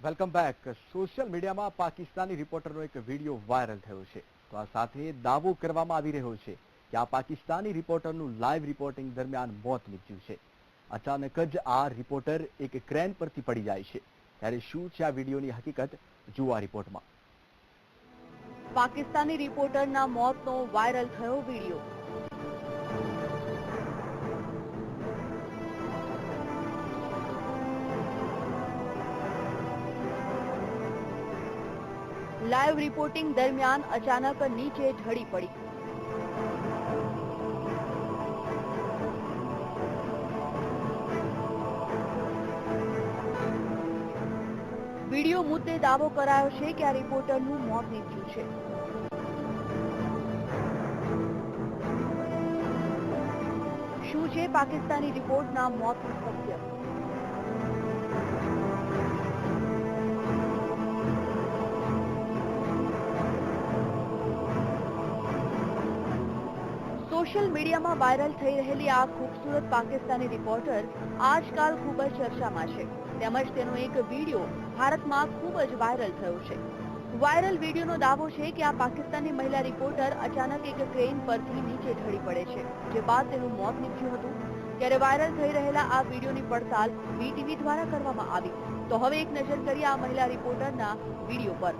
Welcome back. Social મીડિયામાં પાકિસ્તાની રિપોર્ટરનો એક video viral થયો છે. તો આ સાથે દાવો કરવામાં આવી રહ્યો છે કે આ પાકિસ્તાની રિપોર્ટરનું લાઈવ રિપોર્ટિંગ દરમિયાન મોત નીપજ્યું છે. અચાનક જ આ રિપોર્ટર એક ક્રેન પરથી પડી જાય છે. ત્યારે શું છે આ વિડીયોની હકીકત, જુઓ આ રિપોર્ટમાં. પાકિસ્તાની રિપોર્ટરના મોતનો વાયરલ થયો વિડીયો. લાઈવ રિપોર્ટિંગ દરમિયાન અચાનક નીચે ઢળી પડી. વિડીયો મુદ્દે દાવો કરાયો છે કે આ રિપોર્ટરનું મોત નીપજ્યું છે. શું છે પાકિસ્તાની રિપોર્ટના મોતનું સત્ય? સોશિયલ મીડિયામાં વાયરલ થઈ રહેલી આ ખૂબસૂરત પાકિસ્તાની રિપોર્ટર આજકાલ ખૂબ જ ચર્ચામાં છે. તેમજ તેનો એક વિડીયો ભારતમાં ખૂબ જ વાયરલ થયો છે. વાયરલ વિડીયોનો દાવો છે કે આ પાકિસ્તાની મહિલા રિપોર્ટર અચાનક એક ક્રેન પરથી નીચે ઢળી પડે છે, જે બાદ તેનું મોત નીપજ્યું હતું. ત્યારે વાયરલ થઈ રહેલા આ વિડીયોની પડતાલ વીટીવી દ્વારા કરવામાં આવી. તો હવે એક નજર કરીએ આ મહિલા રિપોર્ટરના વિડીયો પર.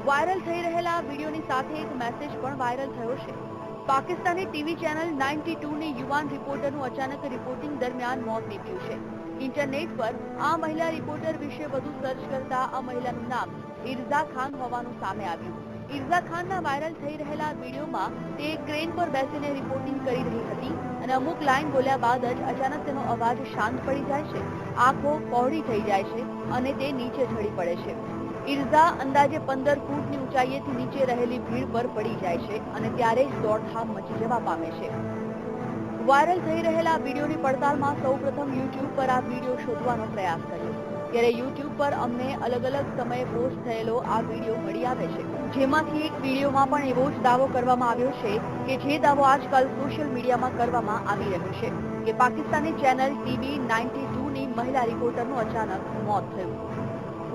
વાયરલ થઈ રહેલા વિડીયોની સાથે એક મેસેજ પણ વાયરલ થયો છે. પાકિસ્તાની ટીવી ચેનલ 92 ની યુવાન રિપોર્ટરનું અચાનક રિપોર્ટિંગ દરમિયાન મોત નીપજ્યું છે. ઇન્ટરનેટ પર આ મહિલા રિપોર્ટર વિશે વધુ સર્ચ કરતા આ મહિલાનું નામ ઇરઝા ખાન હોવાનું સામે આવ્યું. ઇરઝા ખાનના વાયરલ થઈ રહેલા વિડીયોમાં તે ક્રેન પર બેસીને રિપોર્ટિંગ કરી રહી હતી અને અમુક લાઈન બોલ્યા બાદ જ અચાનક તેનો અવાજ શાંત પડી જાય છે, આંખો પહોળી થઈ જાય છે અને તે નીચે ઢળી પડે છે. ઇરઝા અંદાજે 15 ફૂટની ઊંચાઈએથી નીચે રહેલી ભીડ પર પડી જાય છે અને ત્યારે જ દોડધામ મચી જવા પામે છે. વાયરલ થઈ રહેલા વિડીયોની પડતાલમાં સૌપ્રથમ યુટ્યુબ પર આ વિડીયો શોધવાનો પ્રયાસ કર્યો. ત્યારે યુટ્યુબ પર અમને અલગ અલગ સમયે પોસ્ટ થયેલો આ વિડીયો મળી આવે છે, જેમાંથી એક વિડીયોમાં પણ એવો જ દાવો કરવામાં આવ્યો છે કે જે દાવો આજકાલ સોશિયલ મીડિયામાં કરવામાં આવી રહ્યો છે કે પાકિસ્તાની ચેનલ ટીવી 92 ની મહિલા રિપોર્ટરનું અચાનક મોત થયું.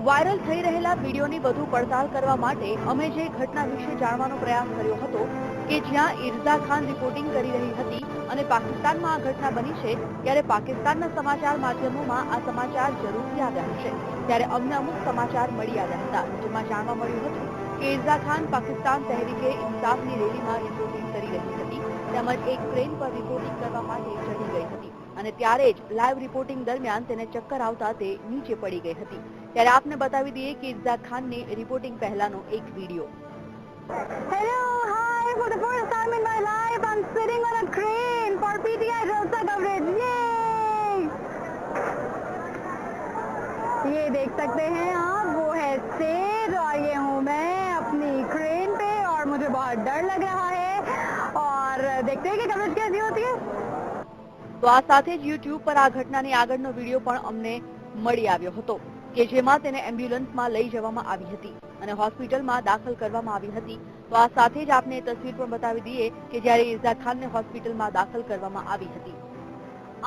વાયરલ થઈ રહેલા વિડીયોની વધુ પડતાલ કરવા માટે અમે જે ઘટના વિશે જાણવાનો પ્રયાસ કર્યો હતો કે જ્યાં ઇરઝા ખાન રિપોર્ટિંગ કરી રહી હતી અને પાકિસ્તાનમાં આ ઘટના બની છે, ત્યારે પાકિસ્તાનના સમાચાર માધ્યમોમાં આ સમાચાર જરૂરથી આવ્યા હશે. ત્યારે અમને અમુક સમાચાર મળી આવ્યા હતા, જેમાં જાણવા મળ્યું હતું કે ઇરઝા ખાન પાકિસ્તાન તહેરીકે ઇન્સાફની રેલીમાં રિપોર્ટિંગ કરી રહી હતી, તેમજ એક ક્રેન પર રિપોર્ટિંગ કરવા માટે ચડી ગઈ હતી અને ત્યારે જ લાઈવ રિપોર્ટિંગ દરમિયાન તેને ચક્કર આવતા તે નીચે પડી ગઈ હતી. ત્યારે આપને બતાવી દઈએ કે ઇરઝા ખાનની રિપોર્ટિંગ પહેલાનો એક video. Hello, hi, for the first time in my life I'm sitting on a crane for PTI Jalsa coverage. Yay! ये देख सकते हैं आप, वो है शेर और ये हूँ मैं अपनी क्रेन पे और मुझे बहुत डर लग रहा है और देखते हैं कि कवरेज कैसी होती है. તો આ સાથે જ યુટ્યુબ પર આ ઘટનાની આગળનો વિડીયો પણ અમને મળી આવ્યો હતો કે જેમાં તેને એમ્બ્યુલન્સમાં લઈ જવામાં આવી હતી અને હોસ્પિટલમાં દાખલ કરવામાં આવી હતી. તો આ સાથે જ આપને તસવીર પણ બતાવી દઈએ કે જ્યારે ઇરઝા ખાનને હોસ્પિટલમાં દાખલ કરવામાં આવી હતી.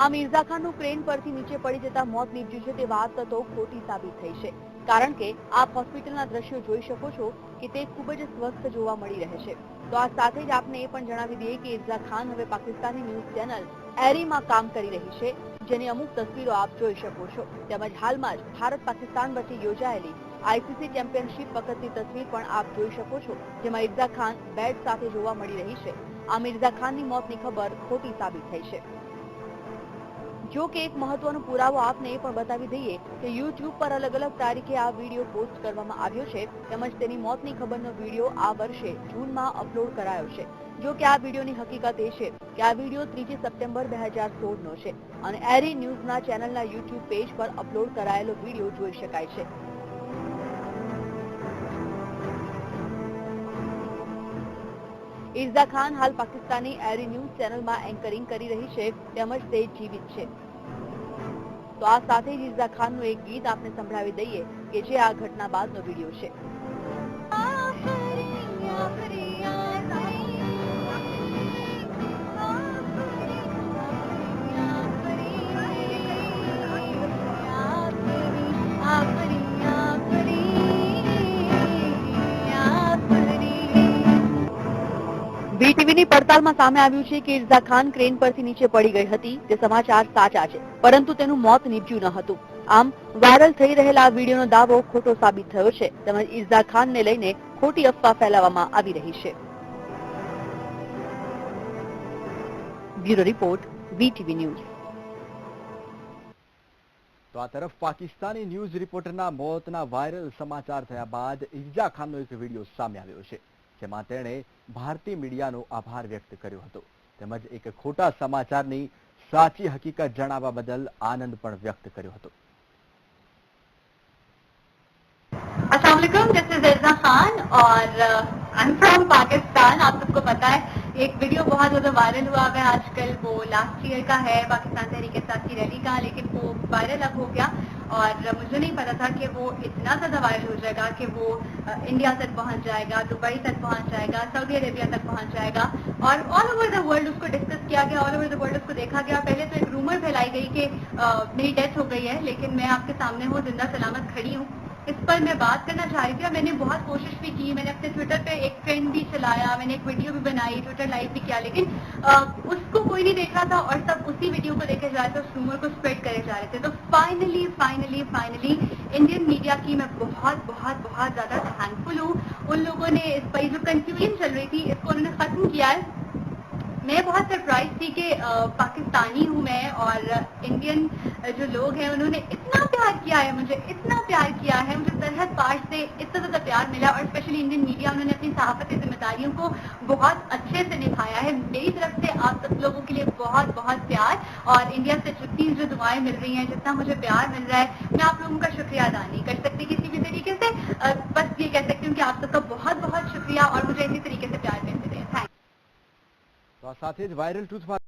આમ ઇરઝા ખાનનું ક્રેન પરથી નીચે પડી જતા મોત નીપજ્યું છે તે વાત તો ખોટી સાબિત થઈ છે, કારણ કે આપ હોસ્પિટલના દ્રશ્યો જોઈ શકો છો કે તે ખૂબ જ સ્વસ્થ જોવા મળી રહે છે. તો આ સાથે જ આપને એ પણ જણાવી દઈએ કે ઇરઝા ખાન હવે પાકિસ્તાની ન્યૂઝ ચેનલ એરીમાં કામ કરી રહી છે, જેની અમુક તસવીરો આપ જોઈ શકો છો. તેમજ હાલમાં જ ભારત પાકિસ્તાન વચ્ચે યોજાયેલી આઈસીસી ચેમ્પિયનશિપ વખતની તસવીર પણ આપ જોઈ શકો છો, જેમાં ઇરઝા ખાન બેટ સાથે જોવા મળી રહી છે. આમ ઇરઝા ખાનની મોતની ખબર ખોટી સાબિત થઈ છે. જો કે એક મહત્વનો પુરાવો આપને એ પણ બતાવી દઈએ કે યુટ્યુબ પર અલગ અલગ તારીખે આ વિડીયો પોસ્ટ કરવામાં આવ્યો છે, તેમજ તેની મોતની ખબરનો વિડીયો આ વર્ષે જૂનમાં અપલોડ કરાયો છે. જો કે આ વિડીયોની હકીકત એ છે કે આ વિડીયો 3 સપ્ટેમ્બર 2016નો છે અને એરી ન્યૂઝના ચેનલના યુટ્યુબ પેજ પર અપલોડ કરાયેલો વિડીયો જોઈ શકાય છે. ઇર્ઝા ખાન હાલ પાકિસ્તાની એરી ન્યૂઝ ચેનલમાં એન્કરિંગ કરી રહી છે, તેમજ તે જીવિત છે. તો આ સાથે જ ઇર્ઝા ખાનનું એક ગીત આપને સંભળાવી દઈએ કે જે આ ઘટના બાદનો વિડીયો છે. વીટીવીની પડતાલમાં સામે આવ્યું છે કે ઇર્ઝા ખાન ક્રેન પરથી નીચે પડી ગઈ હતી. તે સમાચાર સાચા છે, પરંતુ તેનું મોત નીપજ્યું ન હતું. આમ વાયરલ થઈ રહેલા આ વિડીયોનો દાવો ખોટો સાબિત થયો છે, તેમજ ઇર્ઝા ખાનને લઈને ખોટી અફવા ફેલાવવામાં આવી રહી છે. Bureau report, VTV news. તો આ તરફ પાકિસ્તાની ન્યૂઝ રિપોર્ટરના મોતના વાયરલ સમાચાર થયા બાદ ઇર્ઝા ખાનનો એક વિડીયો સામે આવ્યો છે, જેમાં તેણે ભારતીય મીડિયાનો આભાર વ્યક્ત કર્યો હતો, તેમજ એક ખોટા સમાચારની સાચી હકીકત જણાવવા બદલ આનંદ પણ વ્યક્ત કર્યો હતો. अस्सलाम वालेकुम, दिस इज इर्ज़ा खान और आई एम फ्रॉम पाकिस्तान. आप सबको पता है एक वीडियो बहुत ज़्यादा वायरल हुआ है आजकल, वो लास्ट ईयर का है, पाकिस्तान तहरीक इंसाफ की रैली का, लेकिन वो वायरल अब हो गया और मुझे नहीं पता था कि वो इतना ज़्यादा वायरल हो जाएगा कि वो इंडिया तक पहुंच जाएगा, दुबई तक पहुंच जाएगा, सऊदी अरेबिया तक पहुंच जाएगा और ऑल ओवर द वर्ल्ड उसको डिस्कस किया गया, ऑल ओवर द वर्ल्ड उसको देखा गया. पहले तो एक रूमर फैलाई गई कि मेरी डेथ हो गई है, लेकिन मैं आपके सामने हूँ, जिंदा सलामत खड़ी हूँ. इस पर मैं बात करना चाह रही थी और मैंने बहुत कोशिश भी की. मैंने अपने ट्विटर पे एक ट्रेंड भी चलाया, मैंने एक वीडियो भी बनाई, ट्विटर लाइव भी किया, लेकिन उसको कोई नहीं देख रहा था और सब उसी वीडियो को देखे जा रहे थे, उस रूमर को स्प्रेड करे जा रहे थे. तो फाइनली इंडियन मीडिया की मैं बहुत बहुत बहुत ज़्यादा थैंकफुल हूँ. उन लोगों ने इस पर जो कंफ्यूजन चल रही थी, इसको उन्होंने ख़त्म किया है. मैं बहुत सरप्राइज थी कि पाकिस्तानी हूँ मैं और इंडियन जो लोग हैं उन्होंने इतना प्यार किया है, मुझे इतना प्यार किया है, मुझे सरहद पार से इतना ज़्यादा प्यार मिला और स्पेशली इंडियन मीडिया, उन्होंने अपनी सहाफ़ती जिम्मेदारियों को बहुत अच्छे से निभाया है. मेरी तरफ से आप सब लोगों के लिए बहुत बहुत प्यार और इंडिया से जितनी जो दुआएं मिल रही हैं, जितना मुझे प्यार मिल रहा है, मैं आप लोगों का शुक्रिया अदा नहीं कर सकती किसी भी तरीके से. बस ये कह सकती हूँ कि आप सबका बहुत बहुत शुक्रिया और मुझे इसी तरीके से प्यार मिलते रहे. थैंक. તો આ સાથે જ વાયરલ ટ્રુથ